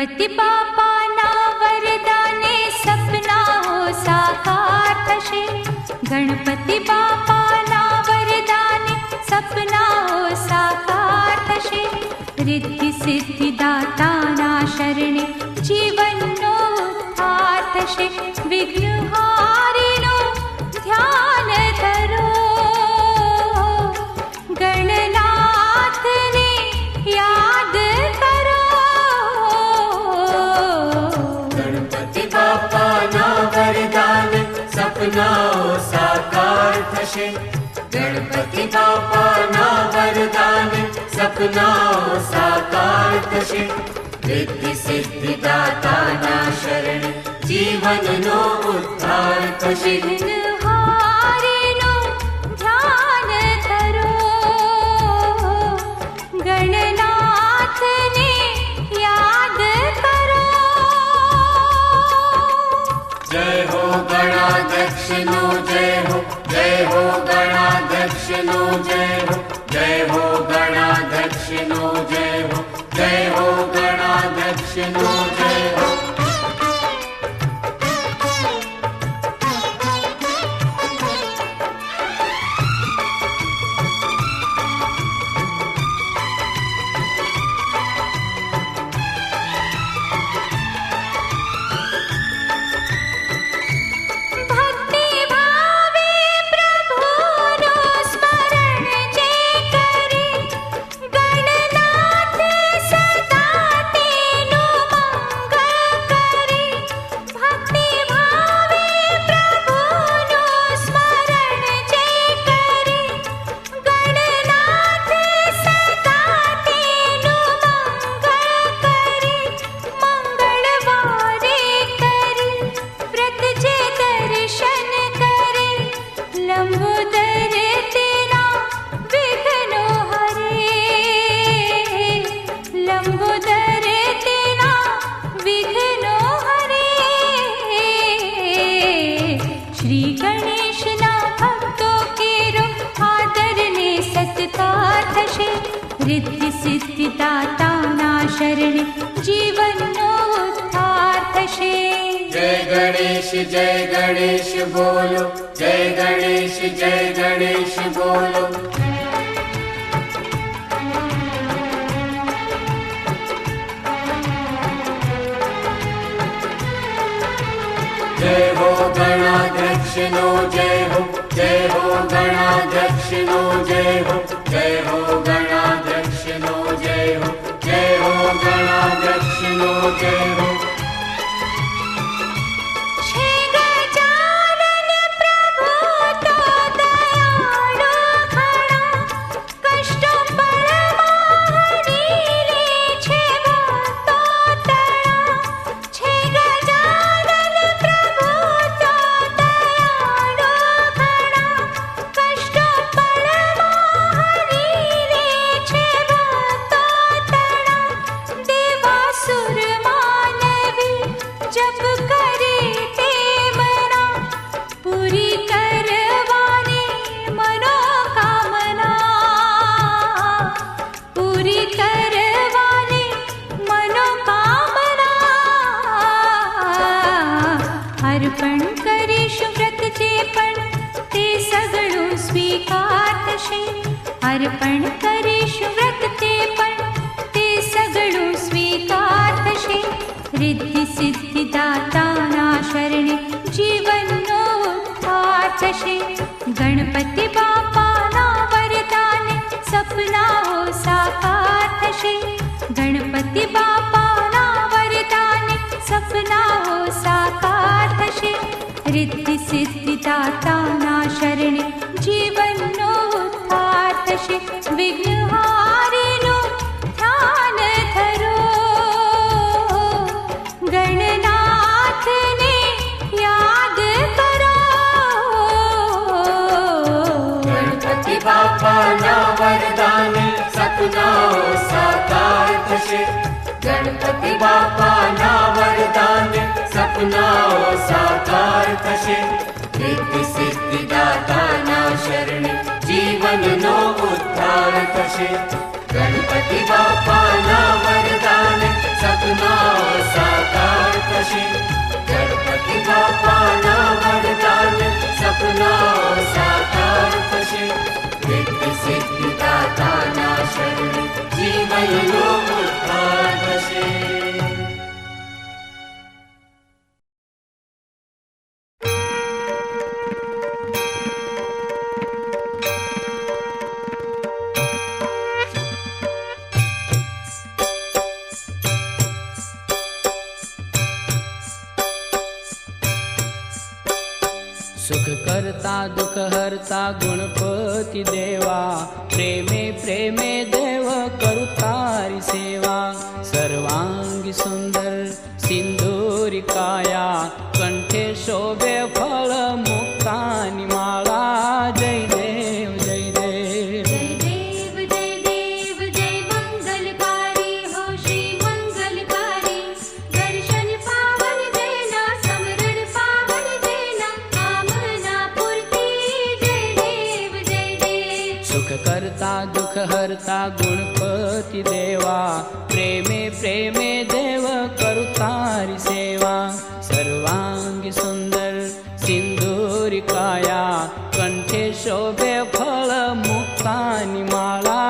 गणपति बापाના વરદાને સપનાઓ સાકાર થશે. ગણપતિ બાપાના વરદાને સપનાઓ સાકાર થશે. રિદ્ધિ સિદ્ધિ દાતાના શરણે જીવનનો ઉદ્ધાર થશે. વિઘ્નહારીનો ધ્યાન ધરો, ગણનાથને યાદ કરો. ગણપતિ બાપાના વરદાને સપનાઓ સાકાર થશે. ગણપતિ બાપાના વરદાને સપનાઓ સાકાર થશે. રિદ્ધિ સિદ્ધિ દાતાના શરણે જીવનનો ઉદ્ધાર થશે. વિઘ્નહારીનો ધ્યાન ધરો, ગણનાથને યાદ કરો. જય હો ગણાધ્યક્ષનો જય હો, જય હો ગણાધ્યક્ષનો જય હો, જય હો ગણાધ્યક્ષનો જય હો, જય હો ગણાધ્યક્ષનો જય હો. ભક્તિ ભાવે પ્રભુનું સ્મરણ જે કરે, ગણનાથ સદા તેનું મંગળ કરે. ભક્તિ ભાવે પ્રભુનું સ્મરણ જે કરે, ગણનાથ સદા તેનું મંગળ કરે. મંગળવારે કરી વ્રત જે દર્શન કરે, લંબોદર તેના વિઘ્નો હરે. લંબોદર તેના વિઘ્નો હરે. શ્રી ગણેશના ભક્તો કેરો આદરને સત્કાર થશે. રિદ્ધિ સિદ્ધિ દાતાના શરણે જીવનનો ઉદ્ધાર થશે. જય ગણેશ બોલો, જય ગણેશ બોલો. જય હો ગણાધ્યક્ષનો જય હો, જય હો ગણાધ્યક્ષનો જય હો, જય હો ગણાધ્યક્ષનો જય હો, જય હો ગણાધ્યક્ષનો જય હો. છે ગજાનન પ્રભુ તો દયાળુ ઘણા, કષ્ટો પળમાં હરી લે છે ભક્તો તણા. છે ગજાનન પ્રભુ તો દયાળુ ઘણા, કષ્ટો પળમાં હરી લે છે ભક્તો તણા. દેવાસુર માનવી જપ કરે તેમના, પૂરી કરવાની મનોકામના. પૂરી કરવાની મનોકામના. અર્પણ કરીશું વ્રત જે પણ તે સગળું સ્વીકાર થશે. અર્પણ કરીશું વ્રત તે પણ તે સગળું સ્વીકાર થશે. રિદ્ધિ સિદ્ધિ દાતાના શરણે જીવનનો ઉદ્ધાર થશે. ગણપતિ બાપાના વરદાને સપનાઓ સાકાર થશે. ગણપતિ બાપાના વરદાને સપનાઓ સાકાર થશે. રિદ્ધિ સિદ્ધિ દાતાના શરણે જીવનનો ઉદ્ધાર થશે. વિઘ્નહારીનું ધ્યાન ધરો, ગણનાથને યાદ કરો. ગણપતિ બાપાના વરદાને સપનાઓ સાકાર થશે. ગણપતિ બાપાના વરદાને સપનાઓ સાકાર થશે. રિદ્ધિ સિદ્ધિ દાતાના શરણે જીવનનો ઉદ્ધાર થશે. ગણપતિ બાપાના વરદાને સપનાઓ सुख करता दुख हरता गुणपती देवा, प्रेमे प्रेमे देव करू तारी सेवा। सर्वांगी सुंदर सिंदूरी काया, कंठे शोभे फळ मुक्तानी माळा। जय देव जय देव जय देव जय देव जय मंगलकारी हो श्री मंगलकारी। दर्शन पावन देना समरण पावन देना, कामना पूर्ति। जय देव जय देव सुख करता दुख हरता गुणपती देवा, प्रेमे प्रेमे देव करू तारी सेवा। सर्वांगी सुंदर सिंदूरी काया, कंठे शोभे फळ मुक्तानी माळा।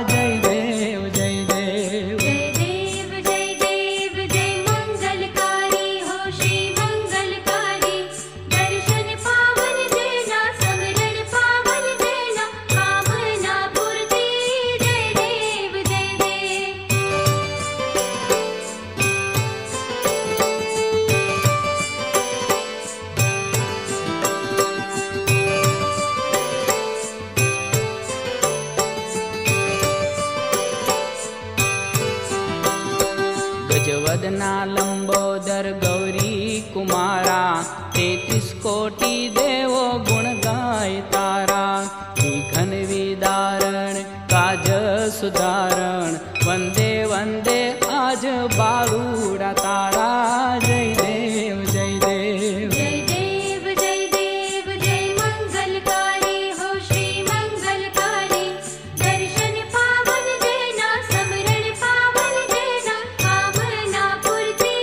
जय देव जय देव जय देव जय देव जय मंगलकारी हो श्री मंगलकारी। दर्शन पावन देना समरण पावन देना, कामना पूर्ति। जय देव जय देव गजवदना लंबोदर गौरी कुमारा, 33 कोटी देवो गुण गाय तारा। घनवी दारण काज सुधारण, वंदे वंदे आज बाळूडा तारा। जय देव जय देव जय देव जय देव जय मंगलकारी हो श्री मंगलकारी। दर्शन पावन देना समरण पावन देना, कामना पूर्ति।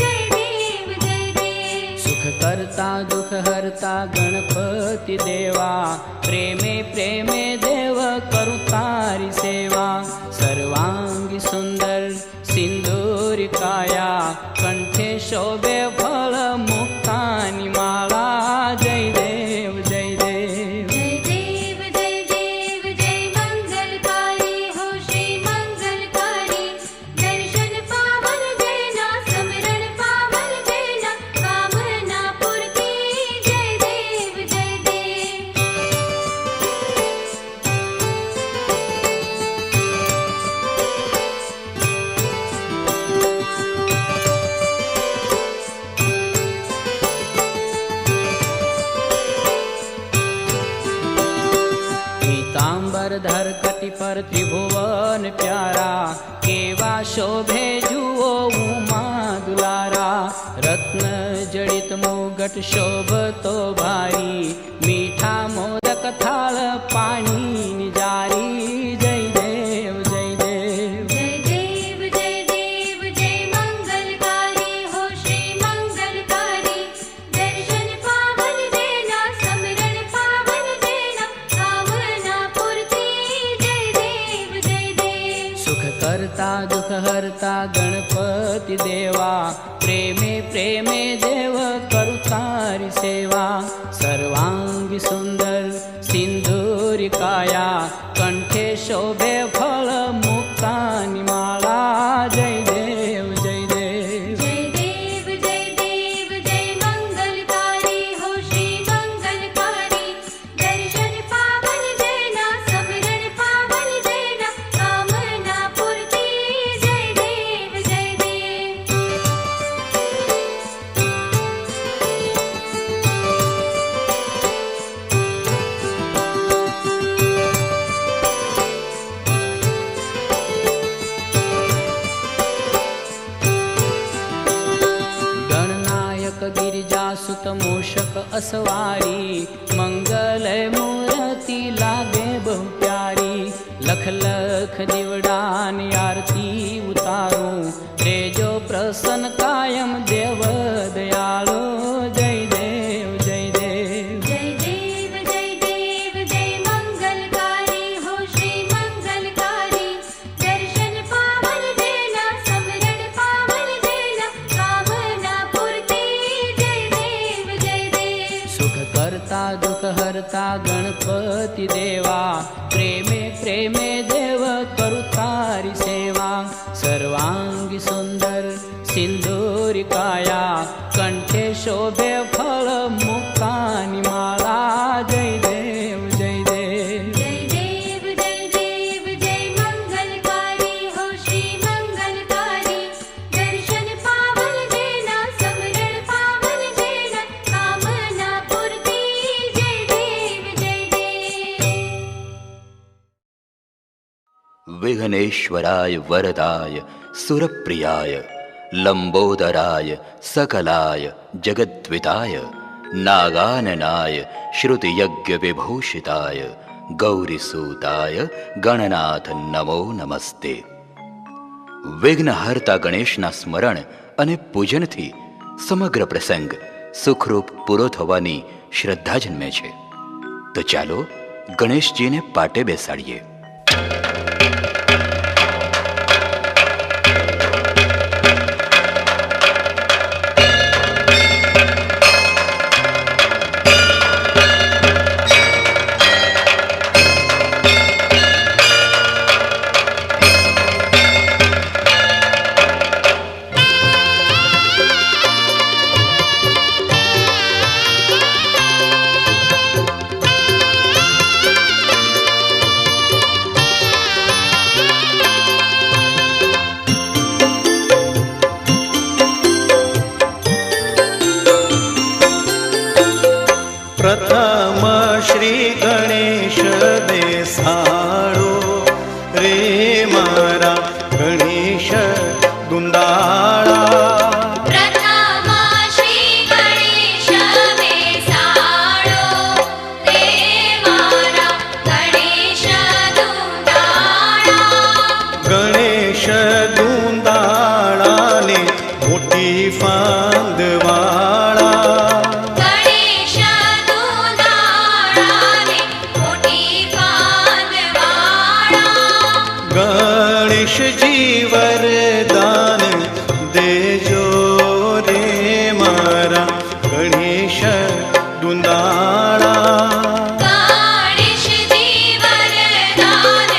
जय देव जय देव सुख करता दुख हरता गणपती देवा, प्रेमे प्रेमे देव करू तारी सेवा। सर्वांगी सुंदर सिंदूरी काया, कंठे शोभे फळ मुक्तानी माळा। जय देव जय देव जय देव जय देव जय मंगलकारी हो श्री मंगलकारी। दर्शन पावन देना समरण पावन देना, कामना पूर्ति। जय देव जय देव पीतांबरधर कटि पर त्रिभुवन प्यारा, केवा शोभे जुओ उमा दुलारा। रत्न जडित मुगट शोभतो भारी, मीठा मोदक थाळ पाणी निजारी। जय देव जय देव जय देव जय देव जय मंगलकारी हो श्री मंगलकारी। दर्शन पावन देना समरण पावन देना, कामना पूर्ति। जय देव जय देव सुख करता दुख हरता गणपती देवा, प्रेमे प्रेमे देव करू तारी सेवा। सर्वांगी सुंदर सिंदूरी काया, कंठे शोभे फळ मुक्तानी माळा। जय देव जय देव जय देव जय देव जय मंगलकारी हो श्री मंगलकारी। दर्शन पावन देना समरण पावन देना, कामना पूर्ति। जय देव जय देव गणनायक गिरिजासुत मूषक असवारी, मंगलय मूर्ति लागे बहु प्यारी। लख लख दीवडान आरती उतारो, रेजो प्रसन्न कायम देव दयाळो। जय देव जय देव जय देव जय देव जय मंगलकारी हो श्री मंगलकारी। दर्शन पावन देना समरण पावन देना, कामना पूर्ति। जय देव जय देव सुख करता दुख हरता गणपती देवा, प्रेमे प्रेमे देव करू तारी सेवा। सर्वांगी सुंदर सिंदूरी काया, कंठे शोभे फळ मुक्तानी माळा। विघ्नेश्वराय वरदाय सुरप्रियाय लंबोदराय सकलाय जगद्विताय नागाननाय श्रुतियज्ञविभूषिताय गौरीसूताय गणनाथ नमो नमस्ते। વિઘ્નહર્તા ગણેશના સ્મરણ અને પૂજનથી સમગ્ર પ્રસંગ સુખરૂપ પૂરો થવાની શ્રદ્ધા જન્મે છે। તો ચાલો ગણેશજીને પાટે બેસાડીએ। પ્રથમ શ્રી ગણેશ બેસાડો રે મારા ગણેશ દુંદાળા। પ્રથમ શ્રી ગણેશ બેસાડો રે મારા ગણેશ દુંદાળા। ગણેશ દુંદાળાને મોટી ફાંદવાળા। ગણેશજી વરદાન દેજો રે મારા ગણેશ દુંદાળા। ગણેશજી વરદાન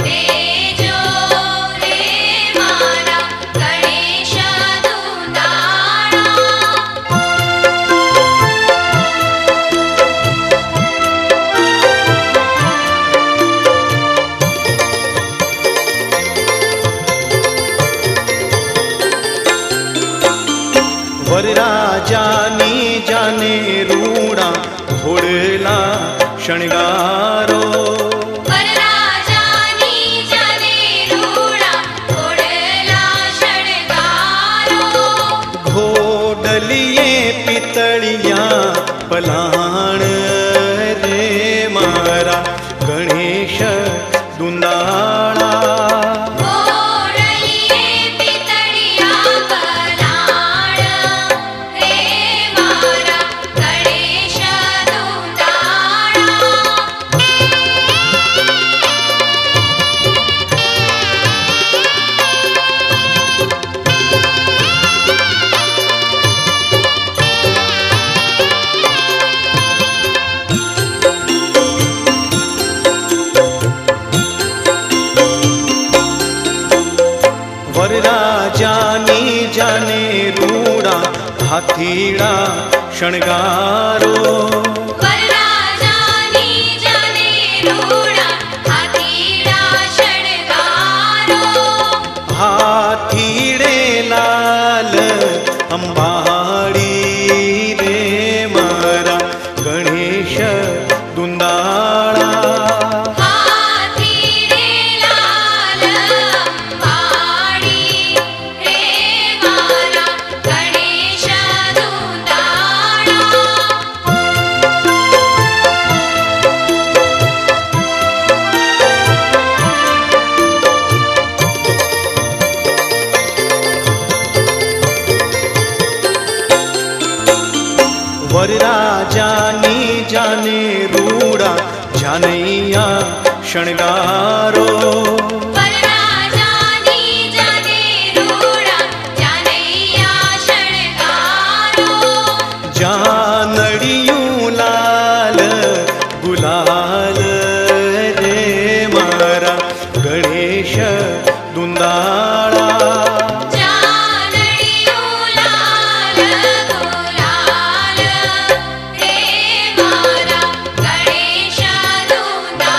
દેજો રે મારા ગણેશ વરરાજાની જાને રૂડા ઘોડલા શણગારો। વરરાજાની જાને રૂડા ઘોડલા શણગારો। ઘોડલીએ પિતળિયા પલાણ રે મારા ગણેશ દુંદાળા। ઘોડલીએ પિતળિયા પલાણ રે મારા ગણેશ વરરાજાની જાને રૂડા હાથીડા શણગારો। વરરાજાની જાને રૂડા હાથીડા શણગારો। હાથીડે લાલ અંબાડી રે મારા ગણેશ દુંદાળા। હાથીડે લાલ અંબાડી રે મારા ગણેશ વરરાજાની જાને રૂડા જાનૈયા શણગારો। વરરાજાની જાને રૂડા જાનૈયા શણગારો। જાનડિયું લાલ ગુલાલ રે મારા ગણેશ દુંદાળા। જાનડિયું લાલ ગુલાલ રે મારા ગણેશ દુંદાળા।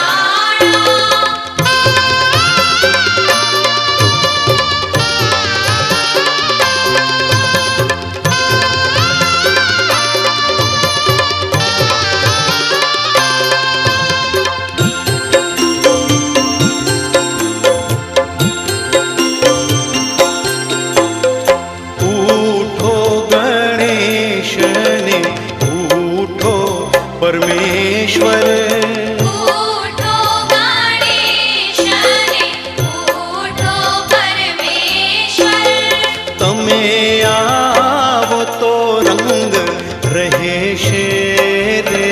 परमेश्वर ઉઠો ગણેશને ઉઠો પરમેશ્વર તમે આવો તો રંગ રહેશે રે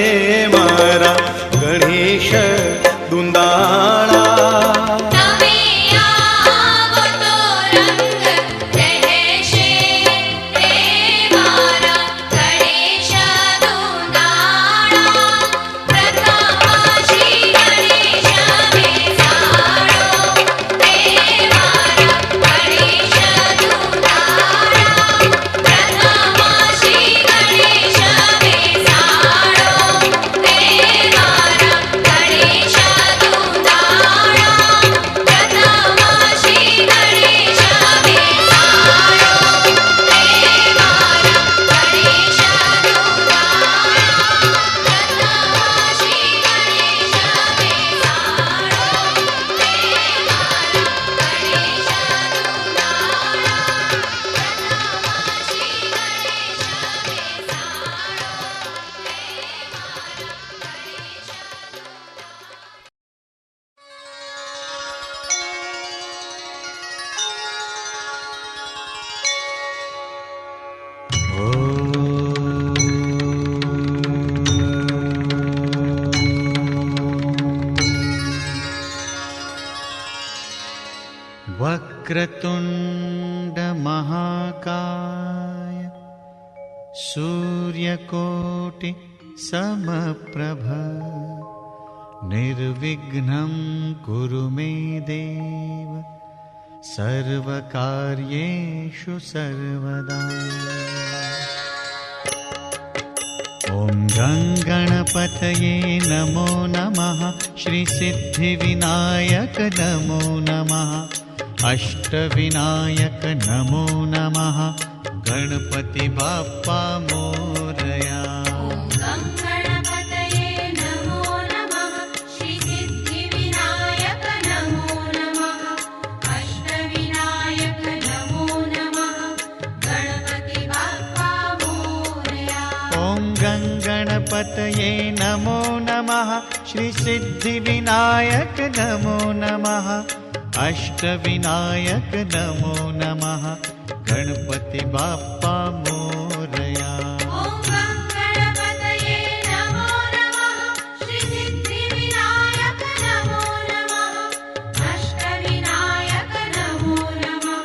મારા ગણેશ દુંદાળા તમે આવો તો રંગ રહેશે રે મારા ગણેશ દુંદાળા પ્રથમ શ્રી ગણેશ બેસાડો રે મારા ગણેશ દુંદાળા પ્રથમ શ્રી ગણેશ બેસાડો રે મારા ગણેશ દુંદાળા પ્રથમ શ્રી ગણેશ બેસાડો રે મારા ગણેશ દુંદાળા પ્રથમ શ્રી ગણેશ वक्रतुण्ड महाकाय सूर्यकोटि समप्रभ निर्विघ्नं कुरु मे देव सर्वकार्येषु सर्वदा ॐ गणपतये नमो नमः श्रीसिद्धिविनायक नमो नमः अष्टविनायक नमो नमः गणपति बाप्पा मोरया ॐ गणपतये नमो नमः श्रीसिद्धिविनायक नमो नमः अष्टविनायक नमो नमः गणपति बाप्पा मोरया ॐ गणपतये नमो नमः श्रीसिद्धिविनायक नमो नमः अष्टविनायक नमो नमः गणपति बाप्पा मोरया ॐ गणपतये नमो नमः श्रीसिद्धिविनायक नमो नमः अष्टविनायक नमो नमः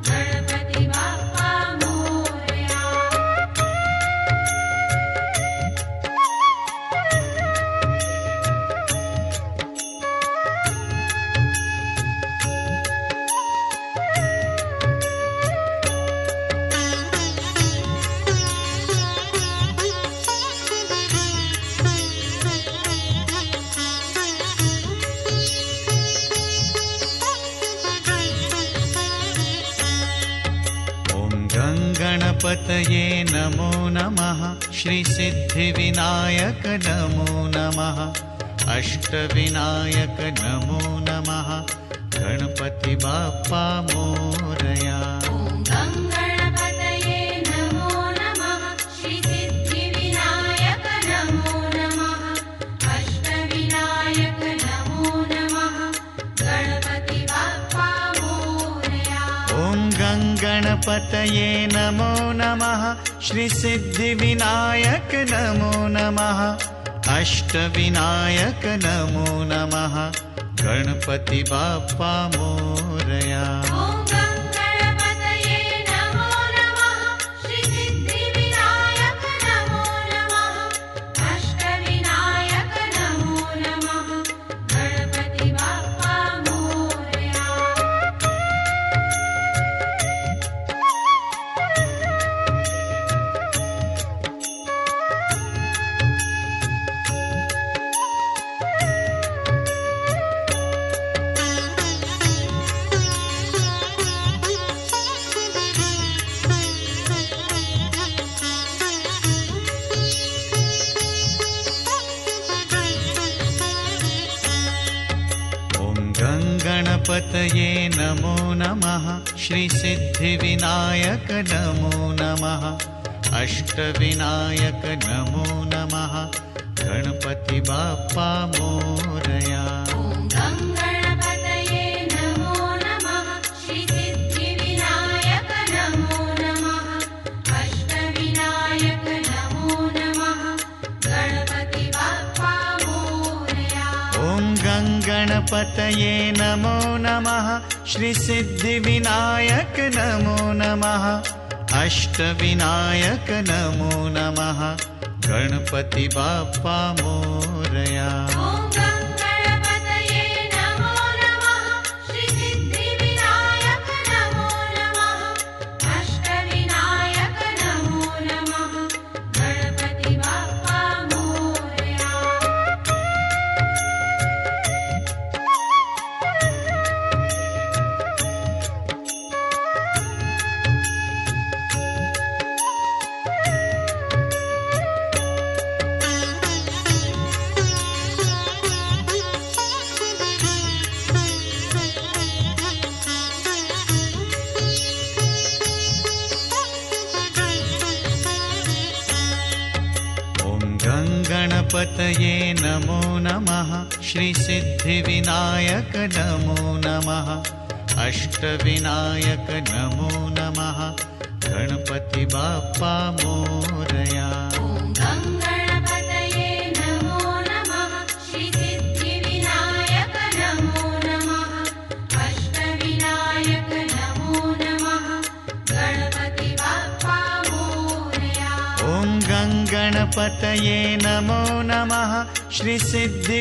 गणपति बाप्पा मोरया गणपतये नमो नमः श्रीसिद्धिविनायक नमो नमः अष्टविनायक नमो नमः गणपति बाप्पा मोरया ॐ गणपतये नमो नमः श्रीसिद्धिविनायक नमो नमः अष्टविनायक नमो नमः गणपति बाप्पा मोरया ॐ गणपतये नमो नमः श्रीसिद्धिविनायक नमो नमः अष्टविनायक नमो नमः गणपति बाप्पा मोरया ॐ गणपतये नमो नमः श्रीसिद्धिविनायक नमो नमः अष्टविनायक नमो नमः गणपति बाप्पा मोरया गणपतये नमो नमः श्रीसिद्धिविनायक नमो नमः अष्टविनायक नमो नमः गणपति बाप्पा मोरया। ॐ गं गणपतये नमो नमः श्रीसिद्धिविनायक नमो नमः अष्टविनायक नमो नमः गणपति बाप्पा मोरया। ॐ गं गणपतये नमो नमः श्रीसिद्धिविनायक नमो नमः अष्टविनायक नमो नमः गणपति बाप्पा मोरया। ॐ गं गणपतये नमो नमः श्रीसिद्धिविनायक नमो नमः अष्टविनायक नमो नमः गणपति बाप्पा मोरया। ॐ गं गणपतये नमो नमः श्रीसिद्धिविनायक नमो नमः अष्टविनायक नमो नमः गणपति बाप्पा मोरया। ॐ गं गणपतये नमो नमः श्रीसिद्धिविनायक नमो नमः अष्टविनायक नमो नमः गणपति बाप्पा मोरया। ॐ गं गणपतये नमो नमः श्रीसिद्धि